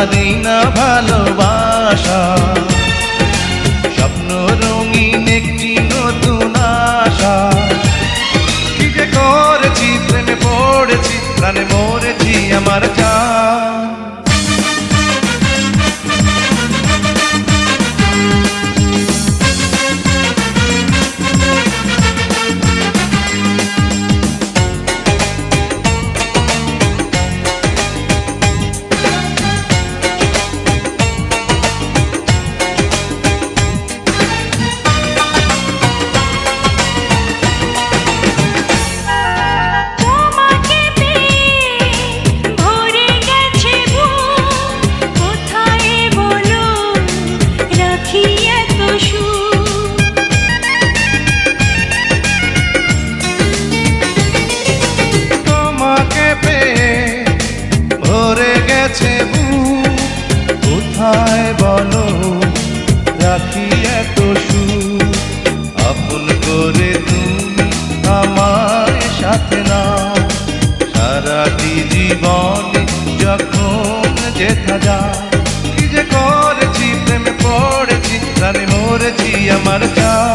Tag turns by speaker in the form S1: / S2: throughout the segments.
S1: আমারই না ভালোবাসা, স্বপ্ন রঙিন একটি নতুন আশা। কি যে করেছি, প্রেমে পড়েছি, প্রাণে মরেছি আমার জান। কোথায় বলো রাখি এত সুখ, আপন করে তুমি আমার সাথে নাও, সারাটি জীবনে যখন যেথা যায়। কি যে করেছি, প্রেমে পড়েছি, প্রাণে মরেছি আমার জান।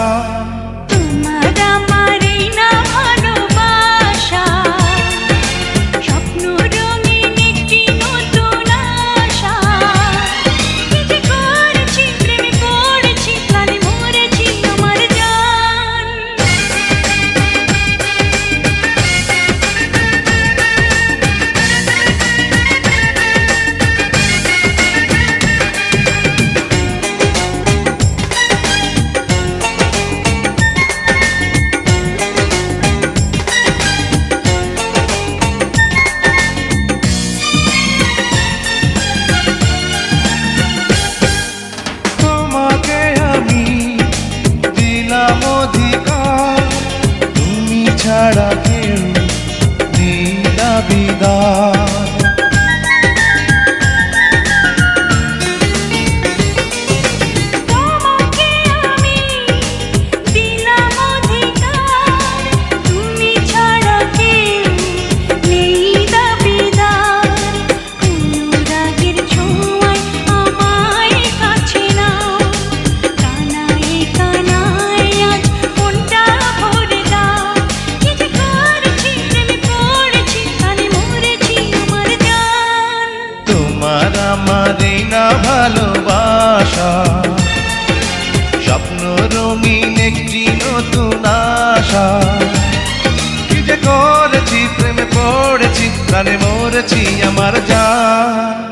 S1: অধিকার তুমি ছাড়া কেউ দিলা বিদায়। আমারই না ভালোবাসা, স্বপ্ন রঙিন একটি নতুন আশা। কি যে করেছি, প্রেমে পড়েছি, প্রাণে মরেছি আমার জান।